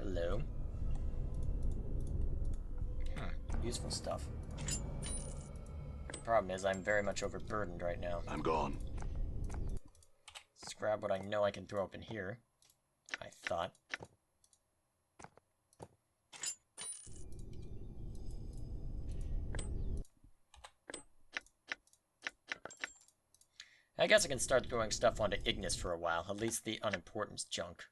Hello. Useful stuff. Problem is, I'm very much overburdened right now. I'm gone. Let's grab what I know I can throw up in here. I thought. I guess I can start throwing stuff onto Ignis for a while, at least the unimportant junk.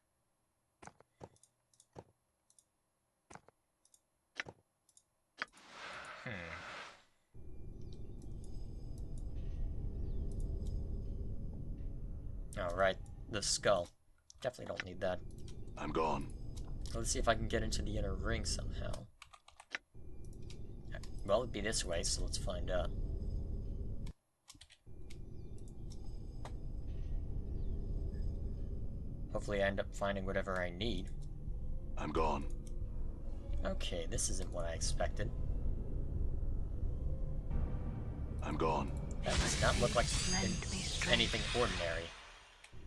Alright, the skull. Definitely don't need that. I'm gone. Let's see if I can get into the inner ring somehow. Well, it'd be this way, so let's find out. Hopefully I end up finding whatever I need. I'm gone. Okay, this isn't what I expected. I'm gone. That does not look like anything ordinary.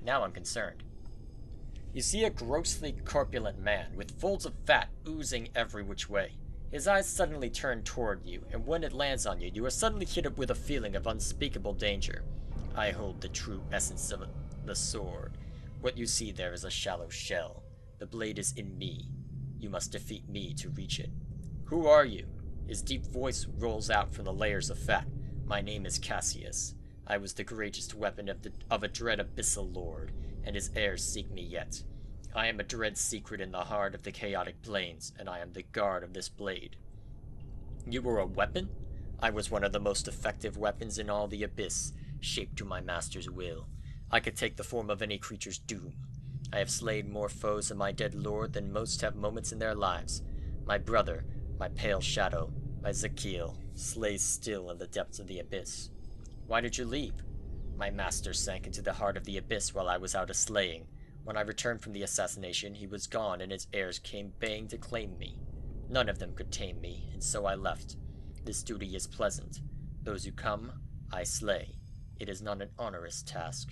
Now I'm concerned. You see a grossly corpulent man, with folds of fat oozing every which way. His eyes suddenly turn toward you, and when it lands on you, you are suddenly hit with a feeling of unspeakable danger. I hold the true essence of the sword. What you see there is a shallow shell. The blade is in me. You must defeat me to reach it. Who are you? His deep voice rolls out from the layers of fat. My name is Cassius. I was the greatest weapon of a dread abyssal lord, and his heirs seek me yet. I am a dread secret in the heart of the chaotic plains, and I am the guard of this blade. You were a weapon? I was one of the most effective weapons in all the abyss, shaped to my master's will. I could take the form of any creature's doom. I have slain more foes of my dead lord than most have moments in their lives. My brother, my pale shadow, my Zakiel, slays still in the depths of the abyss. Why did you leave? My master sank into the heart of the abyss while I was out a-slaying. When I returned from the assassination, he was gone and his heirs came baying to claim me. None of them could tame me, and so I left. This duty is pleasant. Those who come, I slay. It is not an onerous task.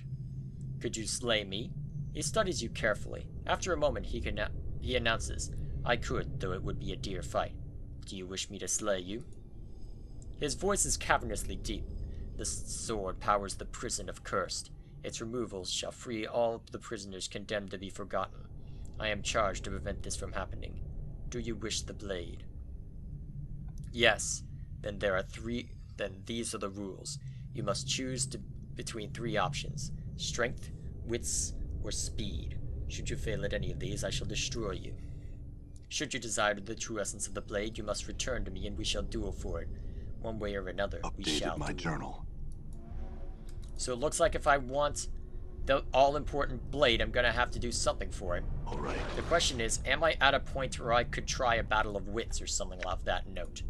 Could you slay me? He studies you carefully. After a moment, he announces, I could, though it would be a dear fight. Do you wish me to slay you? His voice is cavernously deep. The sword powers the prison of Cursed. Its removal shall free all the prisoners condemned to be forgotten. I am charged to prevent this from happening. Do you wish the blade? Yes. Then these are the rules. You must choose between 3 options. Strength, wits, or speed. Should you fail at any of these, I shall destroy you. Should you desire the true essence of the blade, you must return to me and we shall duel for it. One way or another, we shall Updated my journal. So it looks like if I want the all-important blade, I'm gonna have to do something for it. Alright. The question is, am I at a point where I could try a battle of wits or something of that note?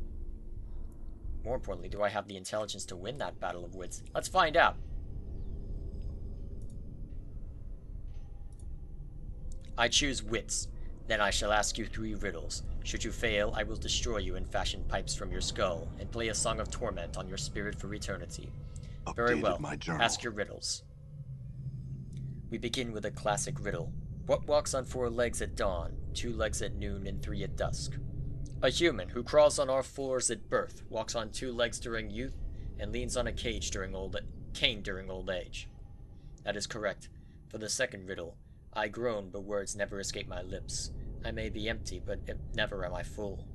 More importantly, do I have the intelligence to win that battle of wits? Let's find out. I choose wits. Then I shall ask you 3 riddles. Should you fail, I will destroy you and fashion pipes from your skull, and play a song of torment on your spirit for eternity. Very well. Ask your riddles. We begin with a classic riddle. What walks on 4 legs at dawn, 2 legs at noon, and 3 at dusk? A human who crawls on all 4s at birth, walks on 2 legs during youth, and leans on a cane during old age. That is correct. For the second riddle, I groan, but words never escape my lips. I may be empty, but never am I full.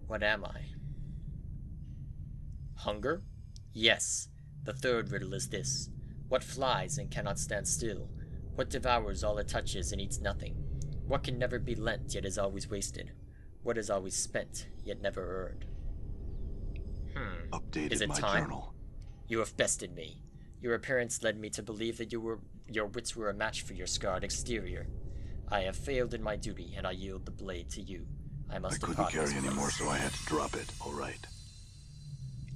What am I? Hunger? Yes. The third riddle is this. What flies and cannot stand still? What devours all it touches and eats nothing? What can never be lent, yet is always wasted? What is always spent, yet never earned? Updated is it my time? journal. You have bested me. Your appearance led me to believe that your wits were a match for your scarred exterior. I have failed in my duty, and I yield the blade to you. I must couldn't depart carry this any place. more, so I had to drop it. Alright.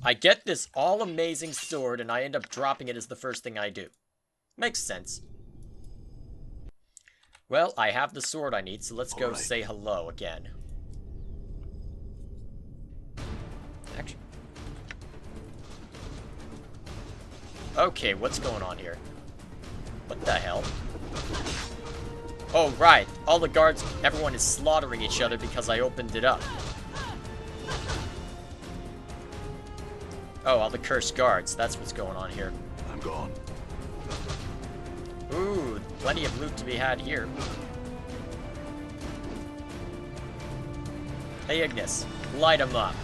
I get this all-amazing sword, and I end up dropping it as the first thing I do. Makes sense. Well, I have the sword I need, so let's go say hello again. Actually. Okay, what's going on here? What the hell? Oh, right. All the guards, everyone is slaughtering each other because I opened it up. Oh, all the cursed guards. That's what's going on here. I'm gone. Ooh, plenty of loot to be had here. Hey, Ignis. Light him up.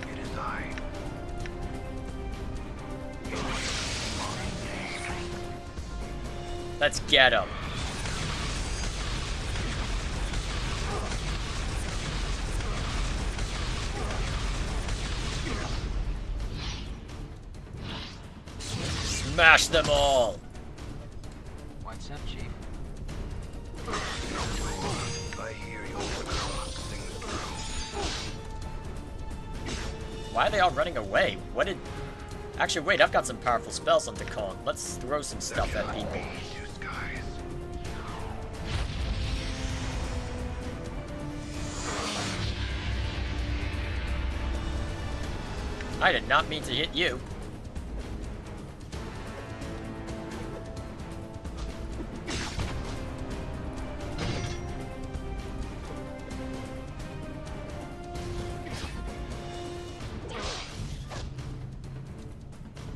It is I. Let's get him. Smash them all. What's up, Chief? I hear you. Things through. Why are they all running away? What did... Actually, wait, I've got some powerful spells on Kong. Let's throw some stuff at people. You skies. I did not mean to hit you.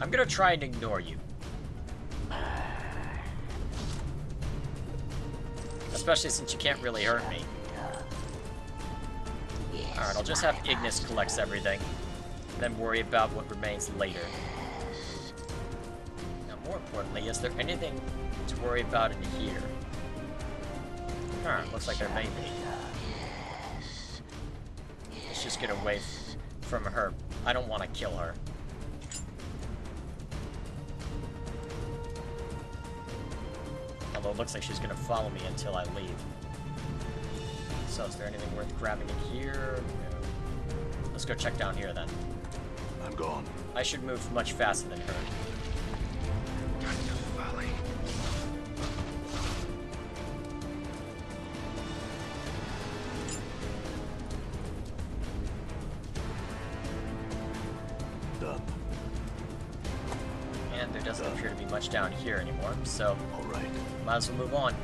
I'm gonna try and ignore you. Especially since you can't really hurt me. Alright, I'll just have Ignis collects everything. Then worry about what remains later. Now, more importantly, is there anything to worry about in here? Alright, looks like there may be. Let's just get away from her. I don't want to kill her. Although it looks like she's going to follow me until I leave. So is there anything worth grabbing in here? No. Let's go check down here then. I'm gone. I should move much faster than her. Done. And there doesn't appear to be much down here anymore, so All right. might as well move on.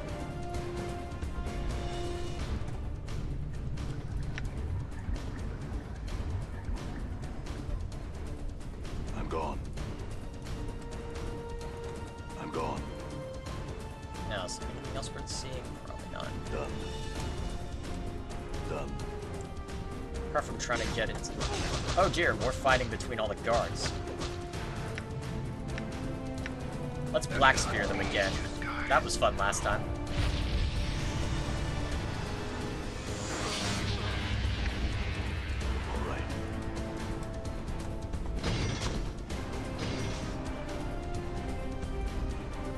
I'm gone. I'm gone. Now, is there anything else worth seeing? Probably not. Done. Done. Apart from trying to get it. Oh dear, more fighting between all the guards. Let's Black Spear them again. That was fun last time. All right.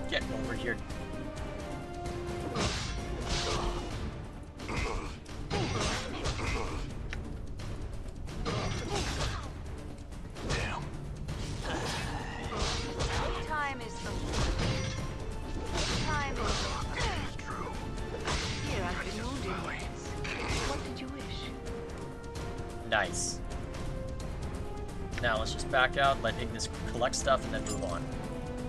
Get over here. Damn. Time is the time is True. here. I've been wounded. What did you wish? Nice. Now let's just back out, let Ignis collect stuff, and then move on.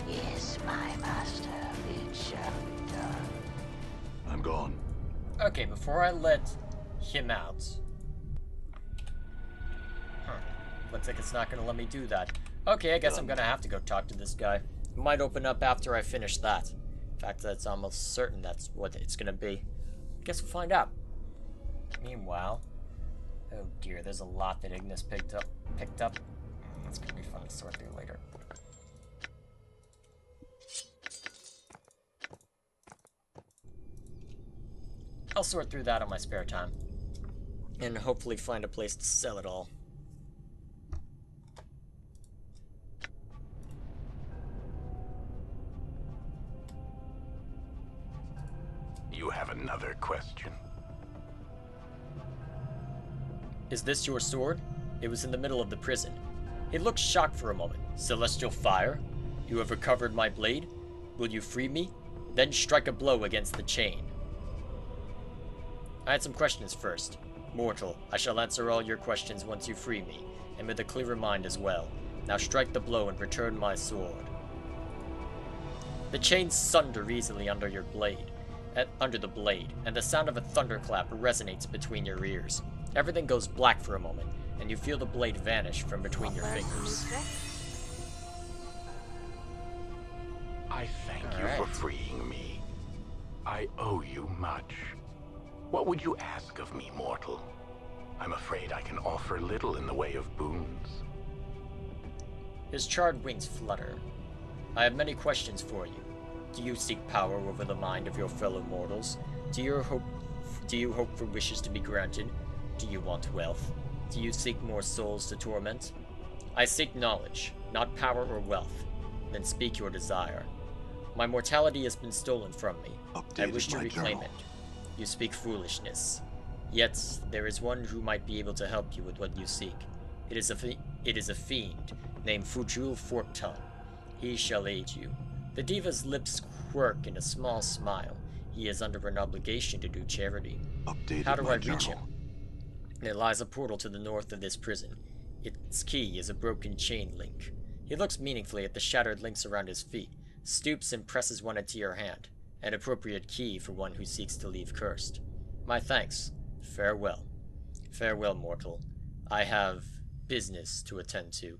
Yes, my master. It shall be done. I'm gone. Okay, before I let him out... Looks like it's not going to let me do that. Okay, I guess I'm going to have to go talk to this guy. It might open up after I finish that. In fact, that's almost certain that's what it's going to be. Guess we'll find out. Meanwhile... Oh dear, there's a lot that Ignis picked up. That's going to be fun to sort through later. I'll sort through that on my spare time. And hopefully find a place to sell it all. You have another question. Is this your sword? It was in the middle of the prison. It looked shocked for a moment. Celestial fire? You have recovered my blade? Will you free me? Then strike a blow against the chain. I had some questions first. Mortal, I shall answer all your questions once you free me, and with a clearer mind as well. Now strike the blow and return my sword. The chains sunder easily under your blade, under the blade, and the sound of a thunderclap resonates between your ears. Everything goes black for a moment, and you feel the blade vanish from between your fingers. I thank you for freeing me. I owe you much. What would you ask of me, mortal? I'm afraid I can offer little in the way of boons. His charred wings flutter. I have many questions for you. Do you seek power over the mind of your fellow mortals? Do you hope for wishes to be granted? Do you want wealth? Do you seek more souls to torment? I seek knowledge, not power or wealth. Then speak your desire. My mortality has been stolen from me. I wish to reclaim it. You speak foolishness. Yet, there is one who might be able to help you with what you seek. It is a fiend named Fujul Forktongue. He shall aid you. The diva's lips quirk in a small smile. He is under an obligation to do charity. How do I reach him? There lies a portal to the north of this prison. Its key is a broken chain link. He looks meaningfully at the shattered links around his feet, stoops and presses one into your hand. An appropriate key for one who seeks to leave cursed. My thanks. Farewell. Farewell, mortal. I have business to attend to.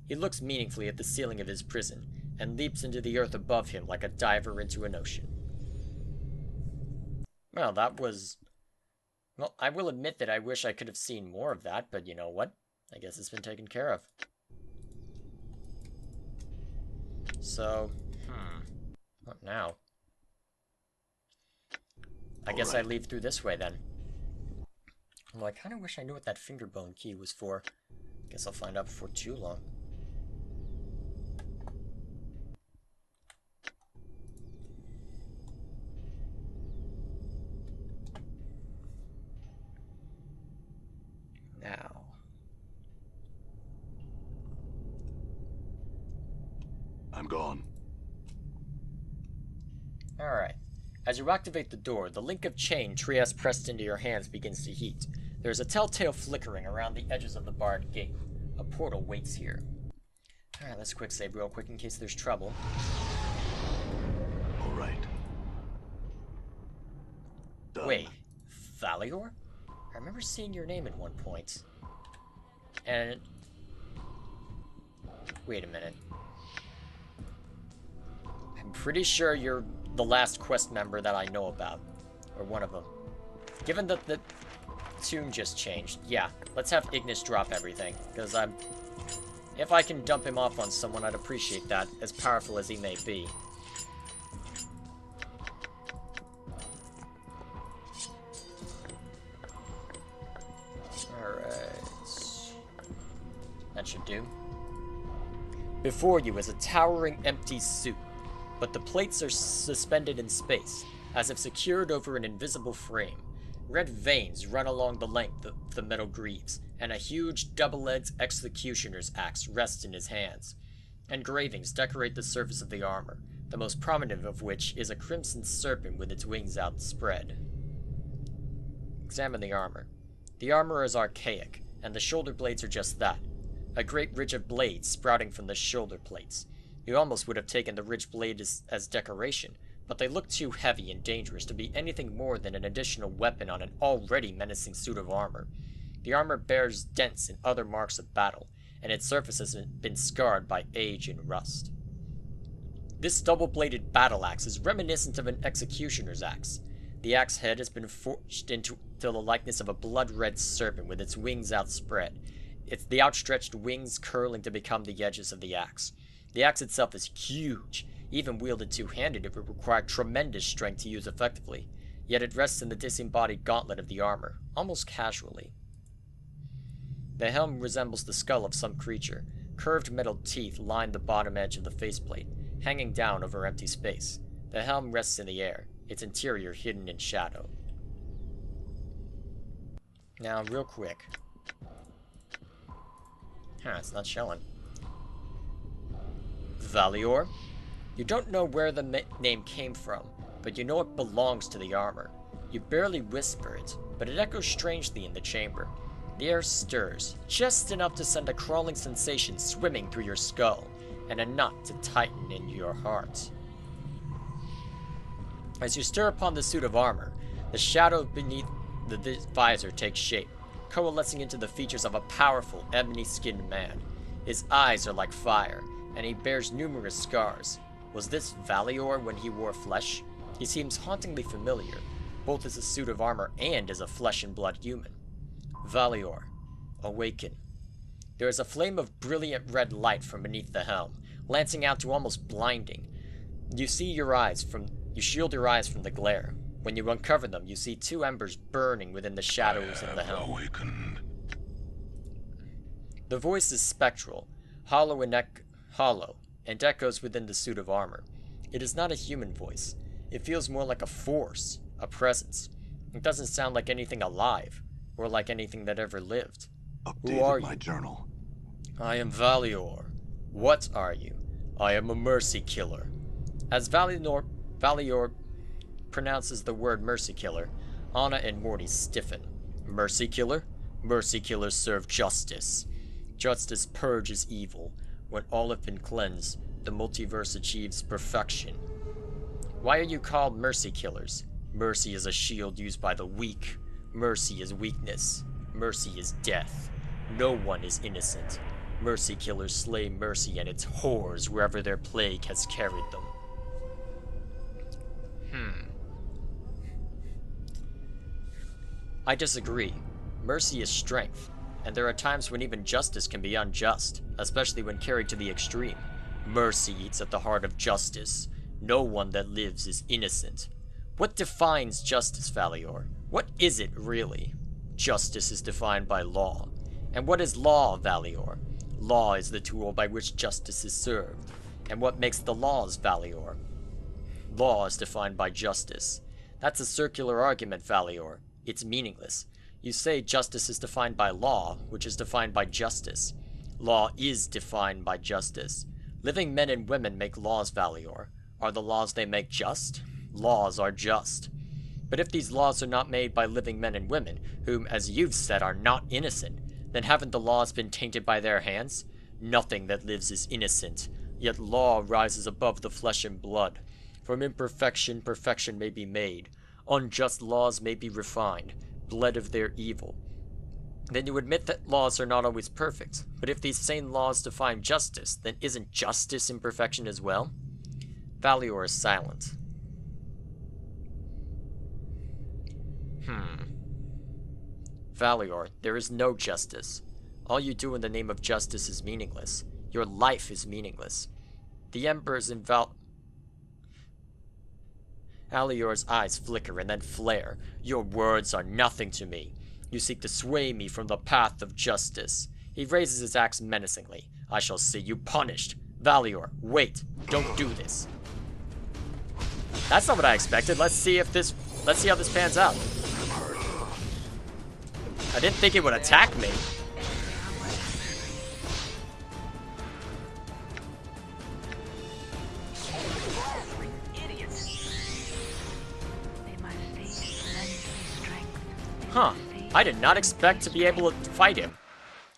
He looks meaningfully at the ceiling of his prison, and leaps into the earth above him like a diver into an ocean. Well, that was... Well, I will admit that I wish I could have seen more of that, but you know what? I guess it's been taken care of. So, what now? I guess I leave through this way then. Well, I kind of wish I knew what that fingerbone key was for. Guess I'll find out before too long. Now. I'm gone. Alright. As you activate the door, the link of chain Trias pressed into your hands begins to heat. There is a telltale flickering around the edges of the barred gate. A portal waits here. Alright, let's quick save real quick in case there's trouble. Alright. Wait, Valior? I remember seeing your name at one point. And... Wait a minute. I'm pretty sure you're the last quest member that I know about. Or one of them. Given that the tune just changed, yeah, let's have Ignis drop everything. Because if I can dump him off on someone, I'd appreciate that, as powerful as he may be. That should do. Before you is a towering empty suit, but the plates are suspended in space, as if secured over an invisible frame. Red veins run along the length of the metal greaves, and a huge double-edged executioner's axe rests in his hands. Engravings decorate the surface of the armor, the most prominent of which is a crimson serpent with its wings outspread. Examine the armor. The armor is archaic, and the shoulder blades are just that. A great ridge of blades sprouting from the shoulder plates. You almost would have taken the ridge blade as decoration, but they look too heavy and dangerous to be anything more than an additional weapon on an already menacing suit of armor. The armor bears dents and other marks of battle, and its surface has been scarred by age and rust. This double-bladed battle axe is reminiscent of an executioner's axe. The axe head has been forged into the likeness of a blood-red serpent with its wings outspread. It's the outstretched wings curling to become the edges of the axe. The axe itself is huge. Even wielded two-handed, it would require tremendous strength to use effectively. Yet it rests in the disembodied gauntlet of the armor, almost casually. The helm resembles the skull of some creature. Curved metal teeth line the bottom edge of the faceplate, hanging down over empty space. The helm rests in the air, its interior hidden in shadow. Now, real quick. It's not showing. Valior? You don't know where the name came from, but you know it belongs to the armor. You barely whisper it, but it echoes strangely in the chamber. The air stirs, just enough to send a crawling sensation swimming through your skull, and a knot to tighten in your heart. As you stir upon the suit of armor, the shadow beneath the visor takes shape, coalescing into the features of a powerful, ebony-skinned man. His eyes are like fire, and he bears numerous scars. Was this Valior when he wore flesh? He seems hauntingly familiar, both as a suit of armor and as a flesh-and-blood human. Valior, awaken. There is a flame of brilliant red light from beneath the helm, lancing out to almost blinding. You shield your eyes from the glare. When you uncover them, you see two embers burning within the shadows of the helm. Awakened. The voice is spectral, hollow and echoes within the suit of armor. It is not a human voice. It feels more like a force, a presence. It doesn't sound like anything alive, or like anything that ever lived. Who are you? Journal. I am Valior. What are you? I am a mercy killer. As Valior pronounces the word mercy killer, Anna and Morty stiffen. Mercy killer? Mercy killers serve justice. Justice purges evil. When all have been cleansed, the multiverse achieves perfection. Why are you called mercy killers? Mercy is a shield used by the weak. Mercy is weakness. Mercy is death. No one is innocent. Mercy killers slay mercy and its horrors wherever their plague has carried them. I disagree. Mercy is strength, and there are times when even justice can be unjust, especially when carried to the extreme. Mercy eats at the heart of justice. No one that lives is innocent. What defines justice, Valior? What is it, really? Justice is defined by law. And what is law, Valior? Law is the tool by which justice is served. And what makes the laws, Valior? Law is defined by justice. That's a circular argument, Valior. It's meaningless. You say justice is defined by law, which is defined by justice. Law is defined by justice. Living men and women make laws, Valior. Are the laws they make just? Laws are just. But if these laws are not made by living men and women, whom, as you've said, are not innocent, then haven't the laws been tainted by their hands? Nothing that lives is innocent, yet law rises above the flesh and blood. From imperfection, perfection may be made. Unjust laws may be refined, bled of their evil. Then you admit that laws are not always perfect, but if these same laws define justice, then isn't justice imperfection as well? Valior is silent. Valior, there is no justice. All you do in the name of justice is meaningless. Your life is meaningless. The embers in Valior's eyes flicker and then flare. Your words are nothing to me. You seek to sway me from the path of justice. He raises his axe menacingly. I shall see you punished. Valior, wait. Don't do this. That's not what I expected. Let's see how this pans out. I didn't think it would attack me. Huh. I did not expect to be able to fight him.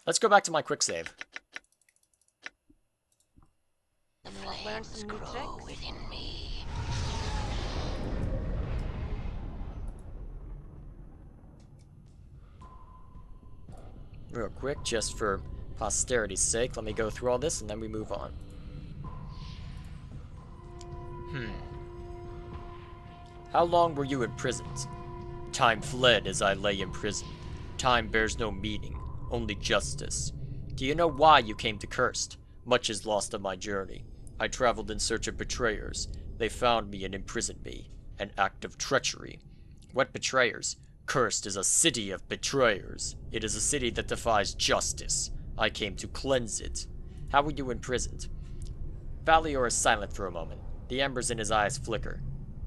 Let's go back to my quick save. Flames grow within me. Real quick, just for posterity's sake, let me go through all this and then we move on. How long were you imprisoned? Time fled as I lay in prison. Time bears no meaning, only justice. Do you know why you came to Cursed? Much is lost on my journey. I traveled in search of betrayers. They found me and imprisoned me. An act of treachery. What betrayers? Cursed is a city of betrayers. It is a city that defies justice. I came to cleanse it. How were you imprisoned? Valior is silent for a moment. The embers in his eyes flicker.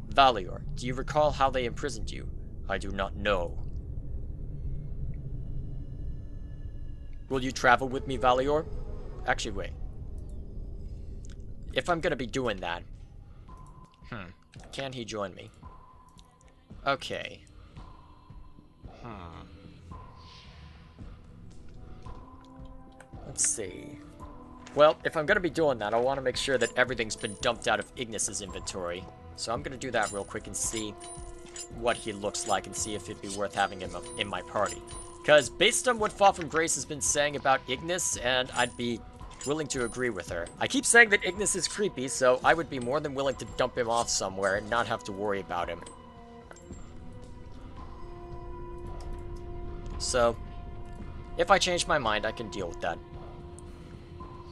Valior, do you recall how they imprisoned you? I do not know. Will you travel with me, Valior? Actually, wait. If I'm gonna be doing that... Can he join me? Okay. Let's see. Well, if I'm going to be doing that, I want to make sure that everything's been dumped out of Ignis's inventory. So I'm going to do that real quick and see what he looks like and see if it'd be worth having him in my party. Because based on what Fall from Grace has been saying about Ignis, and I'd be willing to agree with her. I keep saying that Ignis is creepy, so I would be more than willing to dump him off somewhere and not have to worry about him. So, if I change my mind, I can deal with that.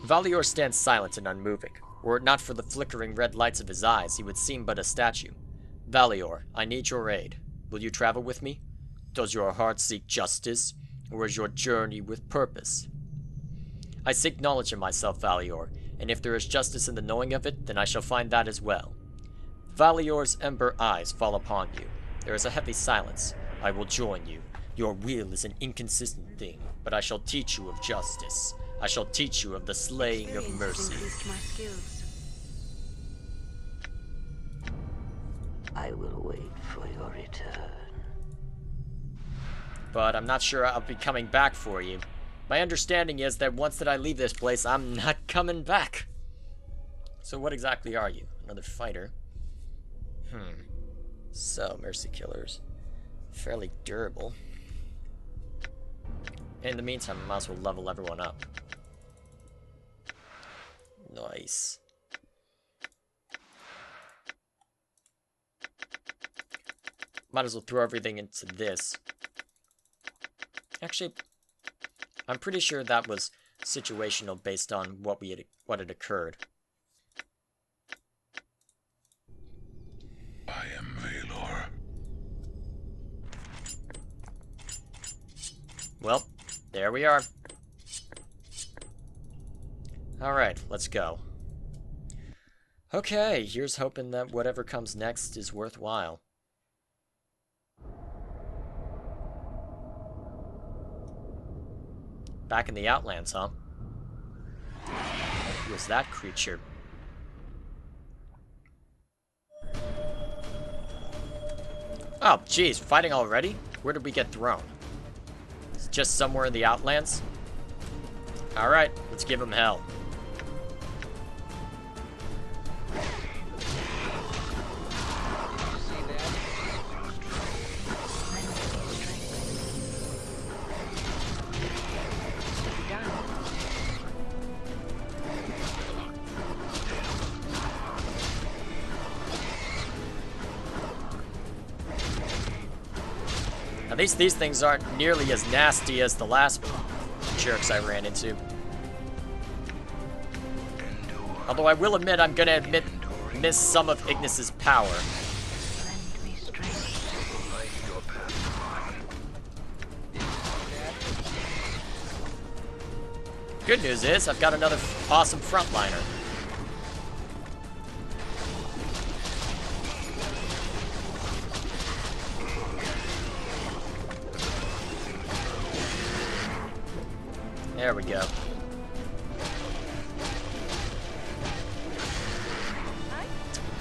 Valior stands silent and unmoving. Were it not for the flickering red lights of his eyes, he would seem but a statue. Valior, I need your aid. Will you travel with me? Does your heart seek justice, or is your journey with purpose? I seek knowledge of myself, Valior, and if there is justice in the knowing of it, then I shall find that as well. Valior's ember eyes fall upon you. There is a heavy silence. I will join you. Your will is an inconsistent thing, but I shall teach you of justice. I shall teach you of the slaying of mercy. My skills. I will wait for your return. But I'm not sure I'll be coming back for you. My understanding is that once that I leave this place, I'm not coming back. So what exactly are you? Another fighter? So, Mercy Killers. Fairly durable. In the meantime, I might as well level everyone up. Nice. Might as well throw everything into this. Actually, I'm pretty sure that was situational based on what had occurred. I am Valor. Well, there we are. Alright, let's go. Okay, here's hoping that whatever comes next is worthwhile. Back in the Outlands, huh? Who was that creature? Oh, geez, fighting already? Where did we get thrown? Is it just somewhere in the Outlands? Alright, let's give him hell. At least these things aren't nearly as nasty as the last jerks I ran into. Although I will admit, I'm gonna miss some of Ignis's power. Good news is, I've got another awesome frontliner. There we go.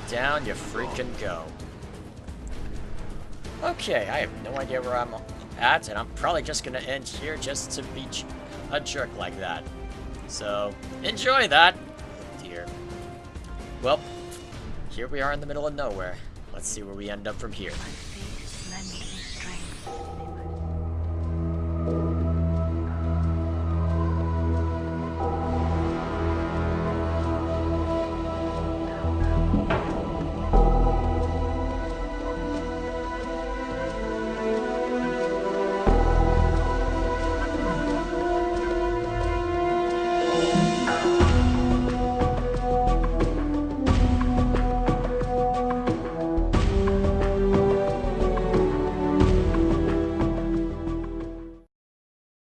Down you freaking go. Okay, I have no idea where I'm at, and I'm probably just gonna end here just to be a jerk like that. So, enjoy that! Oh dear. Well, here we are in the middle of nowhere. Let's see where we end up from here. My